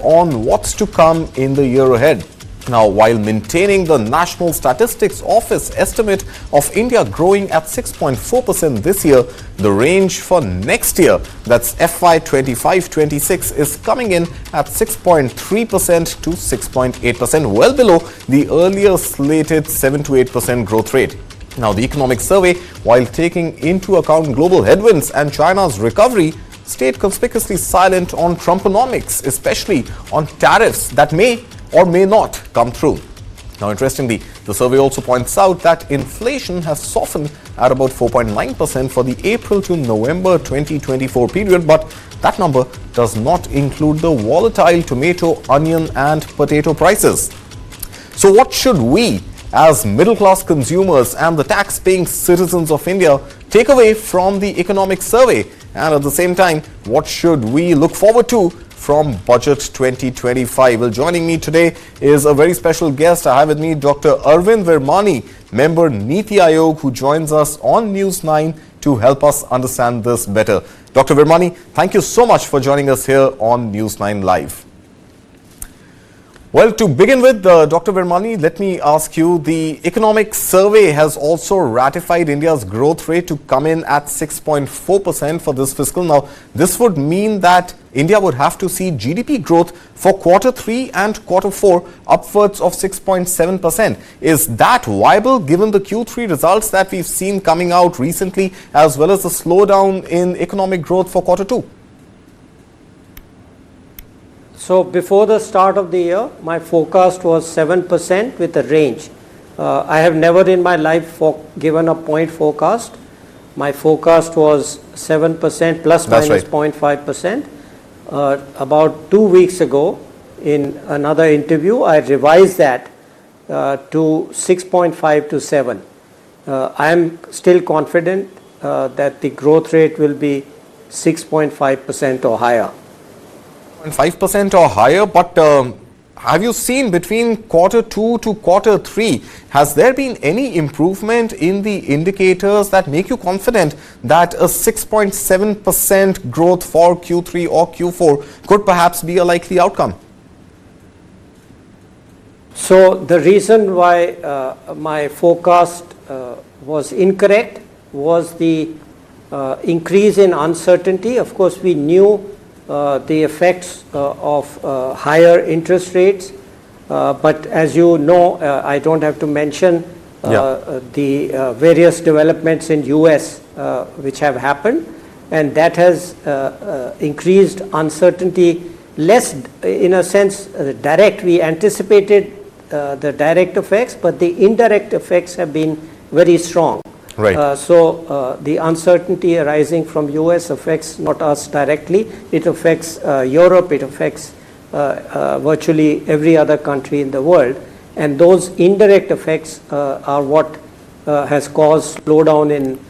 on what's to come in the year ahead. Now, while maintaining the National Statistics Office estimate of India growing at 6.4% this year, the range for next year, that's FY 25-26, is coming in at 6.3% to 6.8%, well below the earlier slated 7 to 8% growth rate. Now, the economic survey, while taking into account global headwinds and China's recovery, stayed conspicuously silent on Trumponomics, especially on tariffs that may or may not come through. Now, interestingly, the survey also points out that inflation has softened at about 4.9% for the April to November 2024 period, but that number does not include the volatile tomato, onion and potato prices. So what should we, as middle-class consumers and the tax-paying citizens of India, take away from the economic survey? And at the same time, what should we look forward to from Budget 2025? Well, joining me today is a very special guest. I have with me Dr. Arvind Virmani, member Niti Aayog, who joins us on News 9 to help us understand this better. Dr. Virmani, thank you so much for joining us here on News 9 Live. Well, to begin with, Dr. Virmani, let me ask you, the economic survey has also ratified India's growth rate to come in at 6.4% for this fiscal. Now, this would mean that India would have to see GDP growth for Q3 and Q4 upwards of 6.7%. Is that viable given the Q3 results that we've seen coming out recently, as well as the slowdown in economic growth for Q2? So before the start of the year, my forecast was 7% with a range. I have never in my life given a point forecast. My forecast was 7% plus minus 0.5%. About 2 weeks ago, in another interview, I revised that to 6.5 to 7. I am still confident that the growth rate will be 6.5% or higher. 5% or higher, but have you seen between Q2 to Q3, has there been any improvement in the indicators that make you confident that a 6.7% growth for Q3 or Q4 could perhaps be a likely outcome? So the reason why my forecast was incorrect was the increase in uncertainty. Of course, we knew the effects of higher interest rates, but as you know, I don't have to mention the various developments in US which have happened, and that has increased uncertainty. Less in a sense direct. We anticipated the direct effects, but the indirect effects have been very strong. Right. So the uncertainty arising from US affects not us directly. It affects Europe. It affects virtually every other country in the world. And those indirect effects are what has caused slowdown in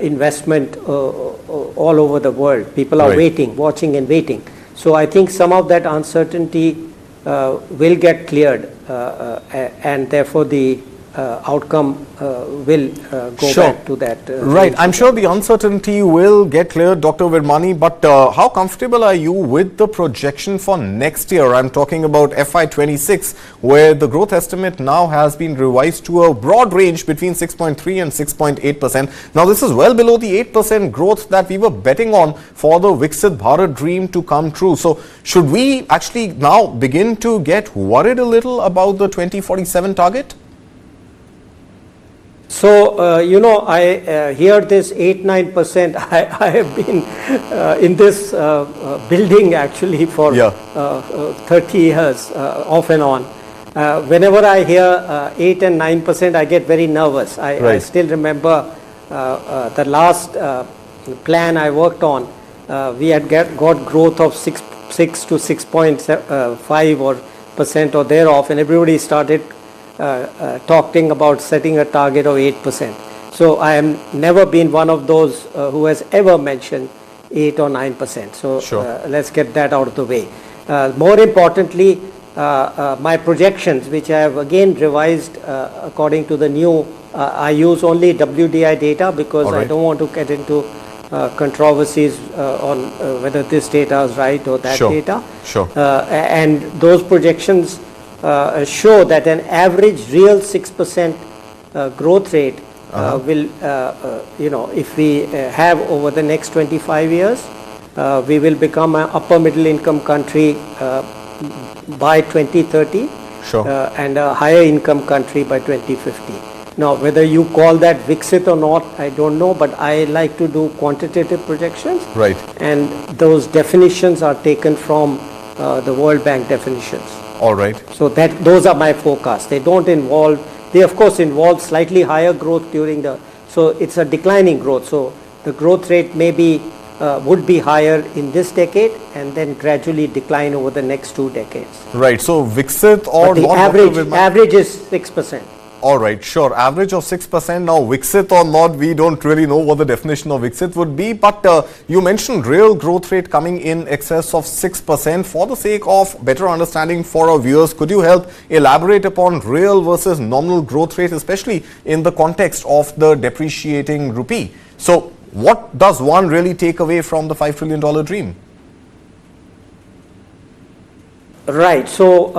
investment all over the world. People are waiting, watching and waiting. So I think some of that uncertainty will get cleared, and therefore the outcome will go back to that. Right. I'm sure the uncertainty will get cleared, Dr. Virmani, but how comfortable are you with the projection for next year? I'm talking about FY 26, where the growth estimate now has been revised to a broad range between 6.3 and 6.8%. Now, this is well below the 8% growth that we were betting on for the Viksit Bharat dream to come true. So, should we actually now begin to get worried a little about the 2047 target? So, you know, I hear this 8-9%. I have been in this building actually for 30 years off and on. Whenever I hear 8 and 9%, I get very nervous. I still remember the last plan I worked on. We had got growth of 6 to 6.5 or percent or thereof, and everybody started talking about setting a target of 8%. So I have never been one of those who has ever mentioned 8 or 9%. So let's get that out of the way. More importantly, my projections, which I have again revised according to the new, I use only WDI data because I don't want to get into controversies on whether this data is right or that data. Sure. And those projections show that an average real 6% growth rate will, if we have over the next 25 years, we will become an upper middle income country by 2030. Sure. And a higher income country by 2050. Now, whether you call that Viksit or not, I don't know, but I like to do quantitative projections. Right. And those definitions are taken from the World Bank definitions. All right. So those are my forecasts. They don't involve, they of course involve slightly higher growth during so it's a declining growth. So the growth rate would be higher in this decade and then gradually decline over the next 2 decades. Right. So Viksit or but the not? average is 6%. All right, sure. Average of 6%. Now, Viksit or not, we don't really know what the definition of Viksit would be. But you mentioned real growth rate coming in excess of 6%. For the sake of better understanding for our viewers, could you help elaborate upon real versus nominal growth rate, especially in the context of the depreciating rupee? So, what does one really take away from the $5 trillion dream? Right. So,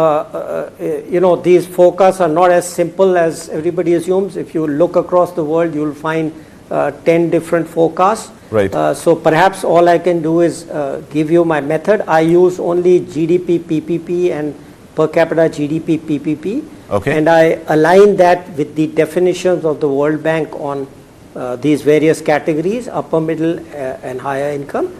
these forecasts are not as simple as everybody assumes. If you look across the world, you will find 10 different forecasts. Right. So, perhaps all I can do is give you my method. I use only GDP PPP and per capita GDP PPP. Okay. And I align that with the definitions of the World Bank on these various categories, upper, middle, and higher income.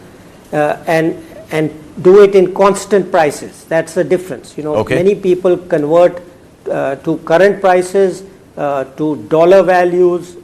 And do it in constant prices. That's the difference. Many people convert to current prices, to dollar values,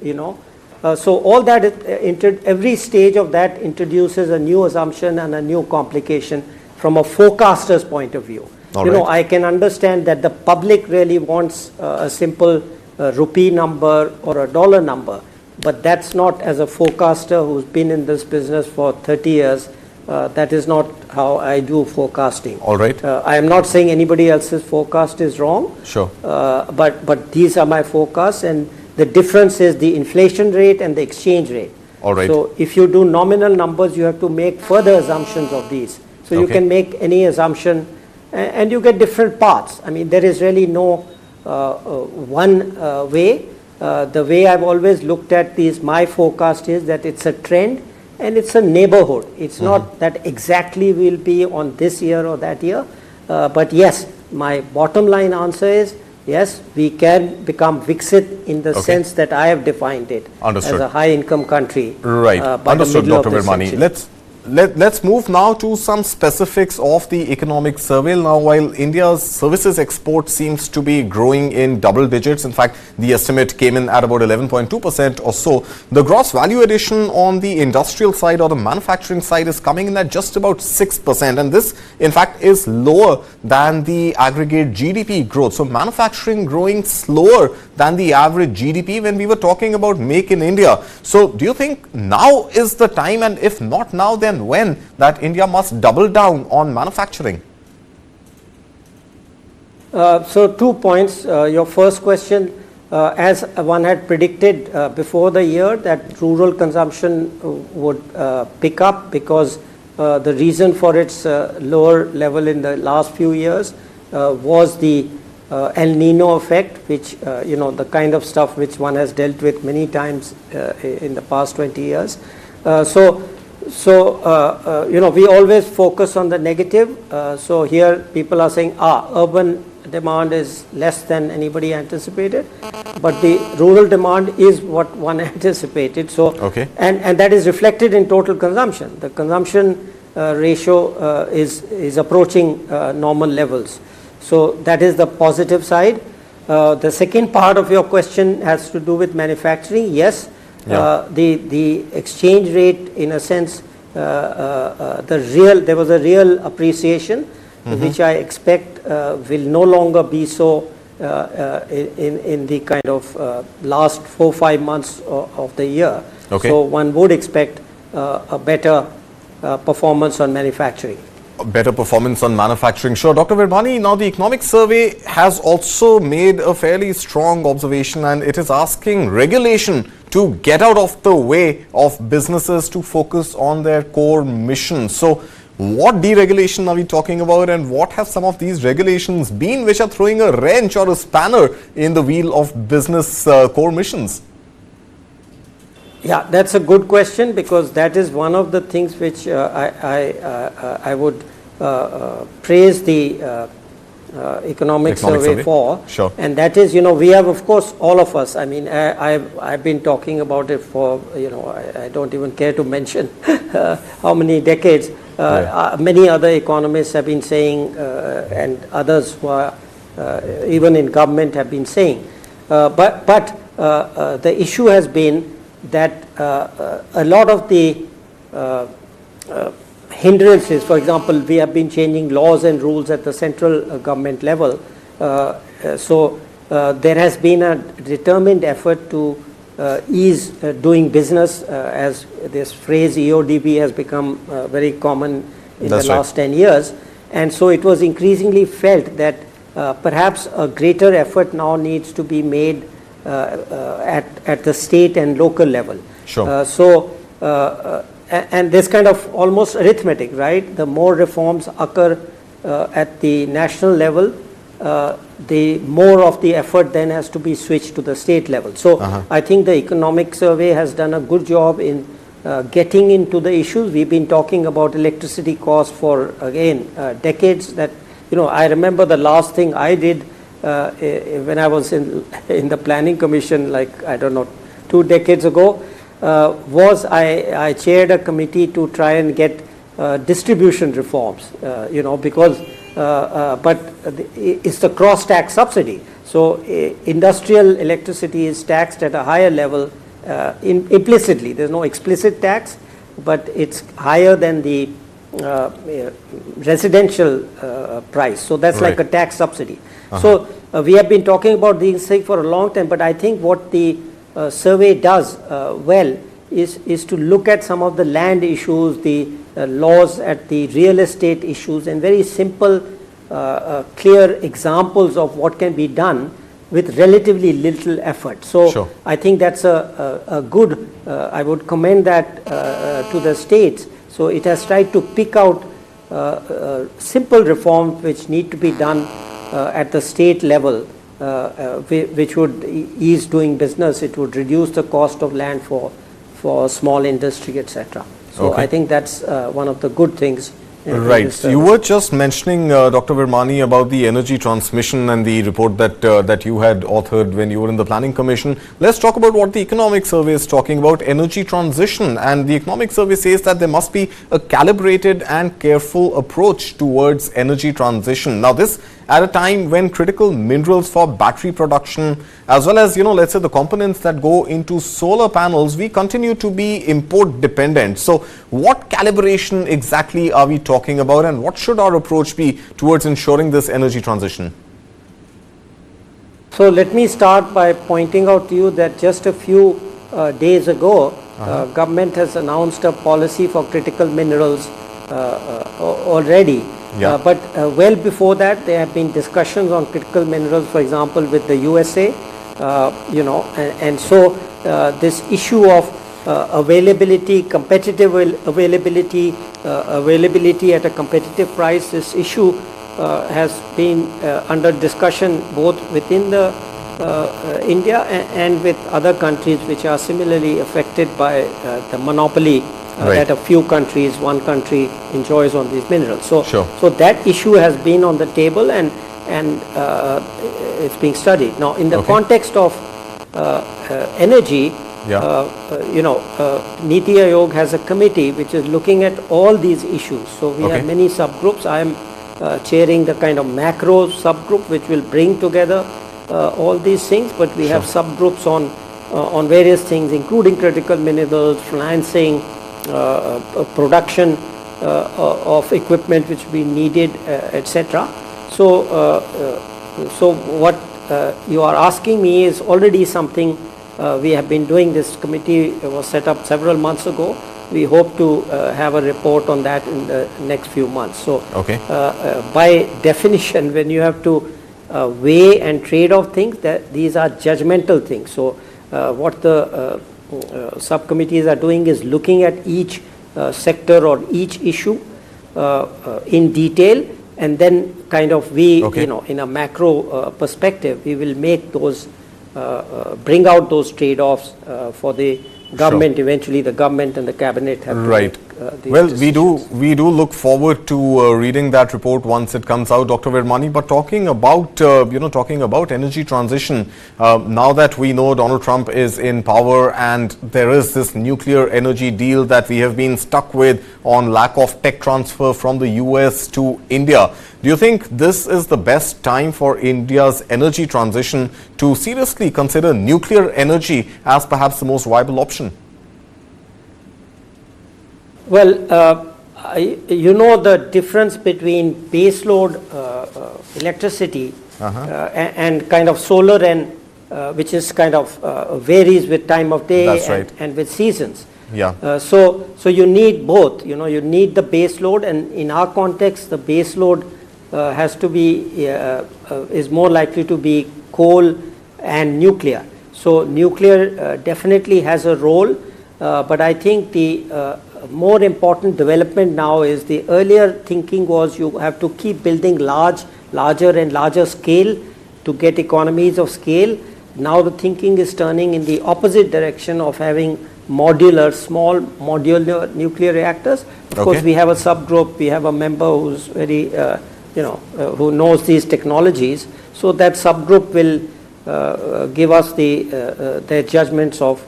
So all that, every stage of that introduces a new assumption and a new complication from a forecaster's point of view. I can understand that the public really wants a simple rupee number or a dollar number, but that's not, as a forecaster who's been in this business for 30 years, that is not how I do forecasting. All right. I am not saying anybody else's forecast is wrong. Sure. But these are my forecasts, and the difference is the inflation rate and the exchange rate. All right. So if you do nominal numbers, you have to make further assumptions of these. So you can make any assumption, and you get different paths. I mean, there is really no one way. The way I've always looked at my forecast is that it's a trend. And it's a neighborhood. It's not that exactly will be on this year or that year. But yes, my bottom line answer is, yes, we can become Viksit in the sense that I have defined it. Understood. As a high income country. Right. Understood, Dr. Virmani. Let's move now to some specifics of the economic survey. Now, while India's services export seems to be growing in double digits, in fact, the estimate came in at about 11.2% or so, the gross value addition on the industrial side or the manufacturing side is coming in at just about 6%. And this, in fact, is lower than the aggregate GDP growth. So manufacturing growing slower than the average GDP when we were talking about Make in India. So do you think now is the time, and if not now, then when, that India must double down on manufacturing? So 2 points. Your first question, as one had predicted before the year, that rural consumption would pick up because the reason for its lower level in the last few years was the El Nino effect, which, the kind of stuff which one has dealt with many times in the past 20 years. So, we always focus on the negative. So here people are saying, urban demand is less than anybody anticipated, but the rural demand is what one anticipated. So, and that is reflected in total consumption. The consumption ratio is approaching normal levels. So that is the positive side. The second part of your question has to do with manufacturing. Yes. The exchange rate, in a sense, there was a real appreciation, which I expect will no longer be so in the kind of last 4-5 months of the year. So one would expect a better performance on manufacturing. Better performance on manufacturing. Sure. Dr. Virmani, now the economic survey has also made a fairly strong observation, and it is asking regulation to get out of the way of businesses to focus on their core mission. So what deregulation are we talking about, and what have some of these regulations been which are throwing a wrench or a spanner in the wheel of business core missions? Yeah, that's a good question, because that is one of the things which I would praise the economic survey for. Sure. And that is, we have, of course, all of us. I mean, I've been talking about it for, I don't even care to mention how many decades. Many other economists have been saying, and others who are even in government have been saying. But the issue has been that a lot of the hindrances, for example, we have been changing laws and rules at the central government level. So there has been a determined effort to ease doing business, as this phrase EODB has become very common in the last 10 years. And so it was increasingly felt that perhaps a greater effort now needs to be made at the state and local level. Sure. And this kind of almost arithmetic, right? The more reforms occur at the national level, the more of the effort then has to be switched to the state level. So I think the economic survey has done a good job in getting into the issues. We've been talking about electricity costs for, again, decades. That, I remember the last thing I did when I was in the planning commission, like, I don't know, 2 decades ago, was I chaired a committee to try and get distribution reforms, because but it's the cross-tax subsidy. So industrial electricity is taxed at a higher level implicitly. There's no explicit tax, but it's higher than the residential price. So that's like a tax subsidy. So we have been talking about these things for a long time, but I think what the survey does well is to look at some of the land issues, the laws at the real estate issues, and very simple, clear examples of what can be done with relatively little effort. So I think that's a good, I would commend that to the states. So it has tried to pick out simple reforms which need to be done at the state level, which would ease doing business. It would reduce the cost of land for small industry, etc. So I think that's one of the good things. Right. You were just mentioning, Dr. Virmani, about the energy transmission and the report that you had authored when you were in the Planning Commission. Let's talk about what the economic survey is talking about, energy transition. And the economic survey says that there must be a calibrated and careful approach towards energy transition. Now, this at a time when critical minerals for battery production, as well as, let's say the components that go into solar panels, we continue to be import dependent. So what calibration exactly are we talking about, and what should our approach be towards ensuring this energy transition? So let me start by pointing out to you that just a few days ago, government has announced a policy for critical minerals already. But well before that, there have been discussions on critical minerals, for example, with the USA, and so this issue of availability, competitive availability, availability at a competitive price, this issue has been under discussion both within the India and with other countries which are similarly affected by the monopoly that a few countries, one country enjoys on these minerals. So, so that issue has been on the table, and it's being studied. Now, in the context of energy, Niti Aayog has a committee which is looking at all these issues. So we have many subgroups. I am chairing the kind of macro subgroup which will bring together all these things, but we have subgroups on various things, including critical minerals, financing, production of equipment which we needed, etc. So, so what you are asking me is already something we have been doing. This committee was set up several months ago. We hope to have a report on that in the next few months. So, by definition, when you have to weigh and trade off things, that these are judgmental things. So, what the subcommittees are doing is looking at each sector or each issue in detail, and then kind of we, in a macro perspective, we will make those, bring out those trade-offs for the government. Eventually the government and the cabinet have to make well, we do look forward to reading that report once it comes out, Dr. Virmani. But talking about talking about energy transition, now that we know Donald Trump is in power and there is this nuclear energy deal that we have been stuck with on lack of tech transfer from the US to India, do you think this is the best time for India's energy transition to seriously consider nuclear energy as perhaps the most viable option? Well, the difference between baseload electricity and kind of solar, and which is kind of varies with time of day and with seasons. Yeah. So you need both. You need the baseload, and in our context, the baseload has to be is more likely to be coal and nuclear. So nuclear definitely has a role, but I think the more important development now is the earlier thinking was you have to keep building larger and larger scale to get economies of scale. Now the thinking is turning in the opposite direction of having small modular nuclear reactors. Of course, we have a subgroup, we have a member who's very, who knows these technologies. So that subgroup will give us their judgments of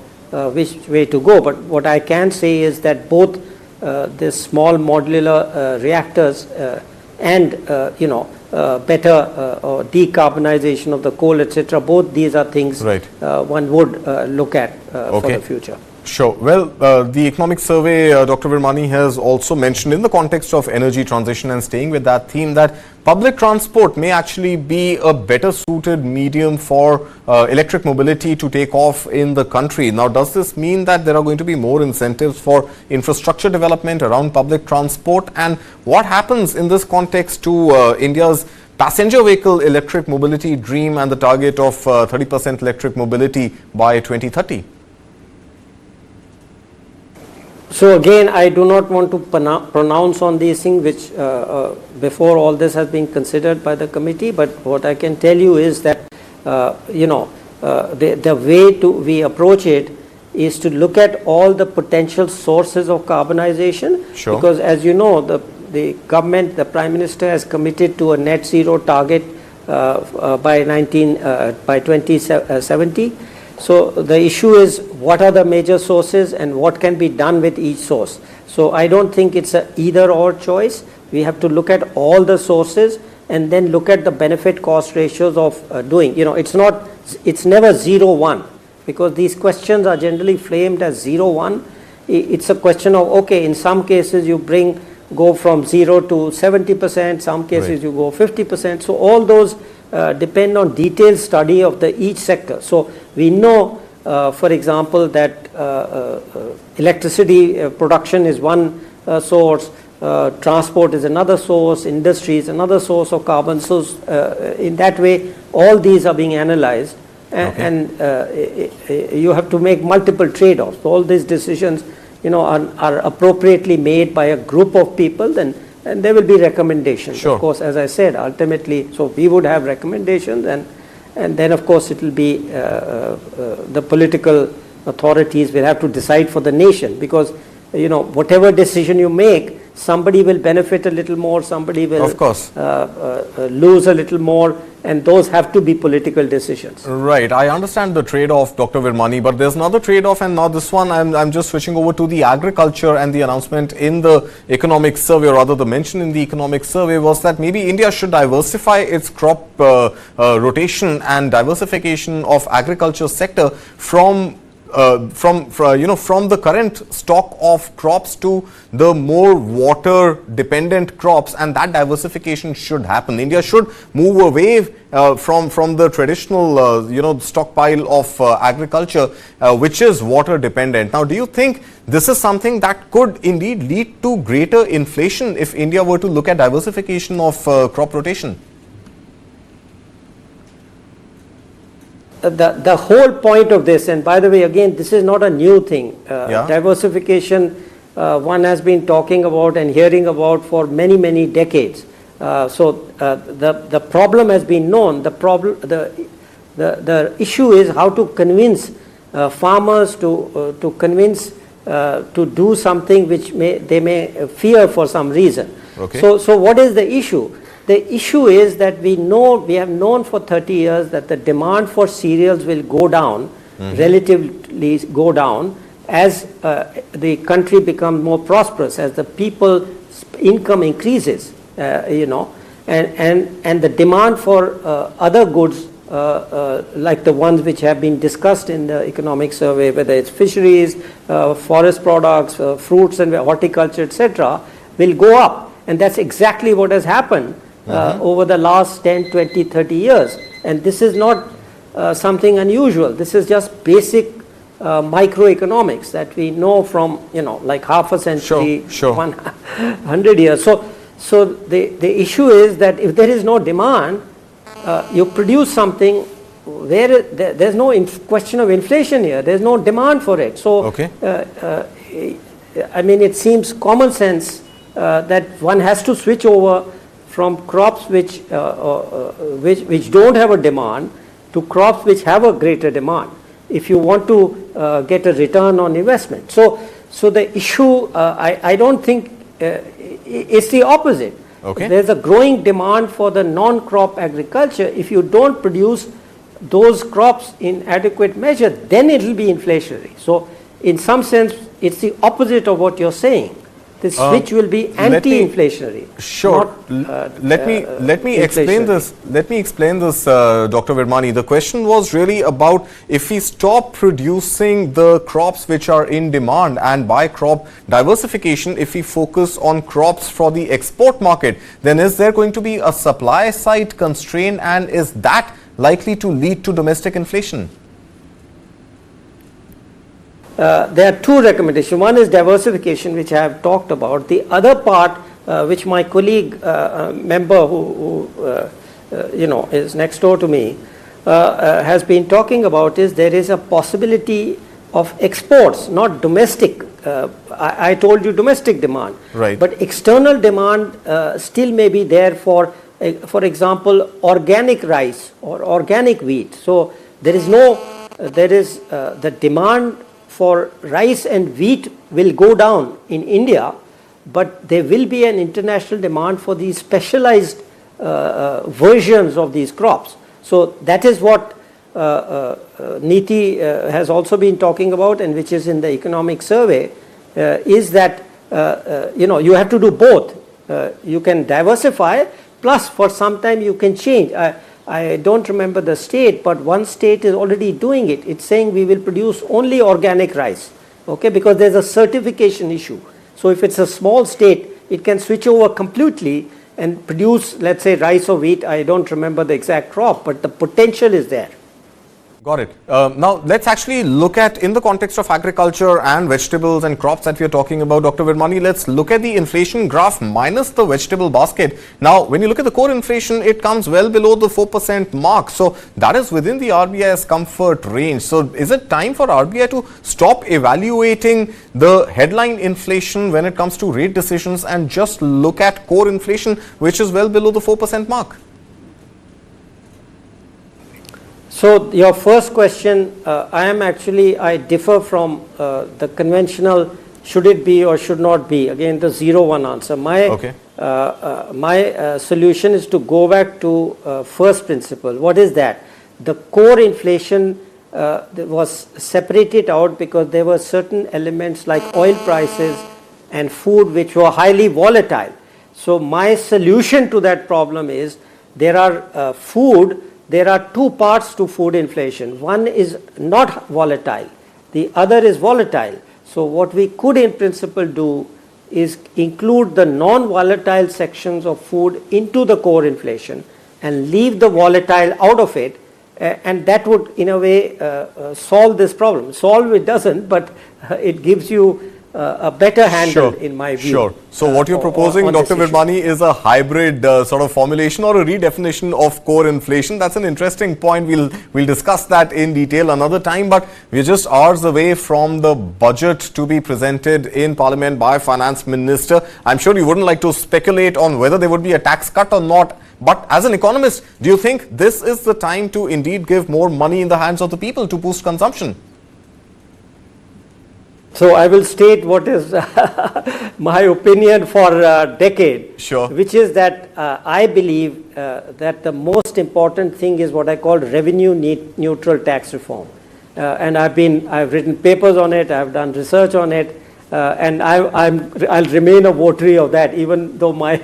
which way to go. But what I can say is that both the small modular reactors and better decarbonization of the coal, etc., both these are things one would look at for the future. Sure. Well, the economic survey, Dr. Virmani, has also mentioned in the context of energy transition, and staying with that theme, that public transport may actually be a better suited medium for electric mobility to take off in the country. Now, does this mean that there are going to be more incentives for infrastructure development around public transport? And what happens in this context to India's passenger vehicle electric mobility dream and the target of 30% electric mobility by 2030? So again, I do not want to pronounce on these things which before all this has been considered by the committee, but what I can tell you is that the way we approach it is to look at all the potential sources of carbonization, because as you know, the government, the Prime Minister has committed to a net zero target by 2070. So the issue is what are the major sources and what can be done with each source. So I don't think it's a either or choice. We have to look at all the sources and then look at the benefit cost ratios of doing. It's never 0-1, because these questions are generally framed as 0-1. It's a question of, okay, in some cases you go from 0 to 70%, some cases you go 50%. So all those depend on detailed study of each sector. So we know, for example, that electricity production is one source, transport is another source, industry is another source of carbon. So in that way, all these are being analyzed, and you have to make multiple trade-offs. So all these decisions, are appropriately made by a group of people, and there will be recommendations. Of course, as I said, ultimately, so we would have recommendations, and then of course it will be the political authorities will have to decide for the nation, because whatever decision you make, somebody will benefit a little more, somebody will lose a little more, and those have to be political decisions. Right. I understand the trade-off, Dr. Virmani, but there's another trade-off, and now this one, I'm just switching over to the agriculture, and the announcement in the economic survey, or rather the mention in the economic survey, was that maybe India should diversify its crop rotation and diversification of agriculture sector from the current stock of crops to the more water dependent crops, and that diversification should happen. India should move away from the traditional stockpile of agriculture which is water dependent. Now, do you think this is something that could indeed lead to greater inflation if India were to look at diversification of crop rotation? the whole point of this, and by the way, again, this is not a new thing. Diversification, one has been talking about and hearing about for many, many decades. The problem has been known. The issue is how to convince farmers to convince to do something which they may fear for some reason. Okay. So what is the issue? The issue is that we have known for 30 years that the demand for cereals will go down, relatively go down, as the country becomes more prosperous, as the people's income increases, and the demand for other goods like the ones which have been discussed in the economic survey, whether it's fisheries, forest products, fruits and horticulture, etc., will go up. And that's exactly what has happened over the last 10, 20, 30 years. And this is not something unusual. This is just basic microeconomics that we know from, like half a century, 100 years. So the issue is that if there is no demand, you produce something where there's no question of inflation here. There's no demand for it. So, it seems common sense that one has to switch over from crops which don't have a demand to crops which have a greater demand if you want to get a return on investment. So the issue, I don't think it's the opposite. There's a growing demand for the non-crop agriculture. If you don't produce those crops in adequate measure, then it will be inflationary. So in some sense, it's the opposite of what you're saying. The switch will be anti-inflationary. Let me explain this. Let me explain this, Dr. Virmani. The question was really about if we stop producing the crops which are in demand, and by crop diversification, if we focus on crops for the export market, then is there going to be a supply side constraint, and is that likely to lead to domestic inflation? There are two recommendations. One is diversification, which I have talked about. The other part, which my colleague member who is next door to me has been talking about, is there is a possibility of exports, not domestic. I told you domestic demand, but external demand still may be there for example, organic rice or organic wheat. So there is the demand for rice and wheat will go down in India, but there will be an international demand for these specialized versions of these crops. So that is what Niti has also been talking about, and which is in the economic survey, is that you have to do both. You can diversify, plus for some time you can change. I don't remember the state, but one state is already doing it. It's saying we will produce only organic rice, because there's a certification issue. So if it's a small state, it can switch over completely and produce, let's say, rice or wheat. I don't remember the exact crop, but the potential is there. Got it. Now, let's actually look at, in the context of agriculture and vegetables and crops that we are talking about, Dr. Virmani, let's look at the inflation graph minus the vegetable basket. Now, when you look at the core inflation, it comes well below the 4% mark. So, that is within the RBI's comfort range. So, is it time for RBI to stop evaluating the headline inflation when it comes to rate decisions and just look at core inflation, which is well below the 4% mark? So your first question, I differ from the conventional should it be or should not be, again the 0-1 answer. My solution is to go back to first principle. What is that? The core inflation was separated out because there were certain elements like oil prices and food which were highly volatile. So my solution to that problem is there are there are two parts to food inflation. One is not volatile, the other is volatile. So what we could in principle do is include the non-volatile sections of food into the core inflation and leave the volatile out of it, and that would in a way solve this problem. Solve it doesn't, but it gives you a better handle in my view. Sure. So what you're proposing, Dr. Virmani, is a hybrid sort of formulation or a redefinition of core inflation. That's an interesting point. We'll discuss that in detail another time. But we're just hours away from the budget to be presented in Parliament by Finance Minister. I'm sure you wouldn't like to speculate on whether there would be a tax cut or not. But as an economist, do you think this is the time to indeed give more money in the hands of the people to boost consumption? So I will state what is my opinion for a decade, which is that I believe that the most important thing is what I call revenue neutral tax reform. And I've written papers on it, I've done research on it, and I'll remain a votary of that, even though my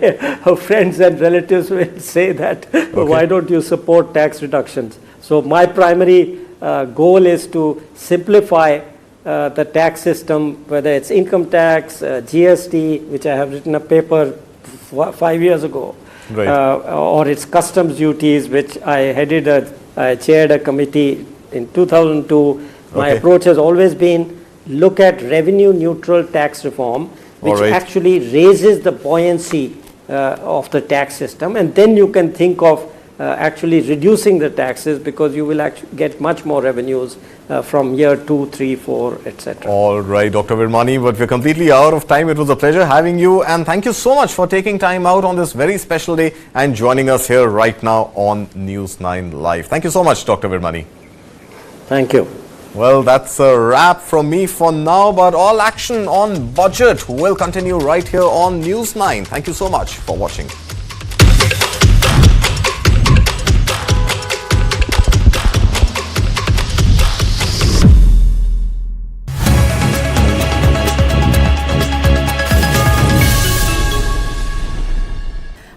friends and relatives will say that, why don't you support tax reductions? So my primary goal is to simplify the tax system, whether it's income tax, GST, which I have written a paper 5 years ago, or it's customs duties, which I chaired a committee in 2002. My approach has always been look at revenue neutral tax reform, which actually raises the buoyancy of the tax system, and then you can think of actually reducing the taxes, because you will actually get much more revenues from year 2, 3, 4, etc. All right, Dr. Virmani, but we're completely out of time. It was a pleasure having you, and thank you so much for taking time out on this very special day and joining us here right now on News 9 Live. Thank you so much, Dr. Virmani. Thank you. Well, that's a wrap from me for now, but all action on budget will continue right here on News 9. Thank you so much for watching.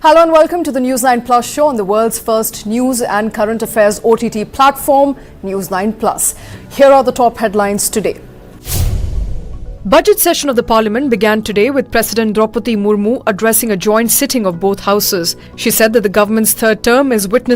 Hello and welcome to the News 9 Plus show on the world's first news and current affairs OTT platform, News 9 Plus. Here are the top headlines today. Budget session of the Parliament began today with President Draupadi Murmu addressing a joint sitting of both houses. She said that the government's third term is witnessing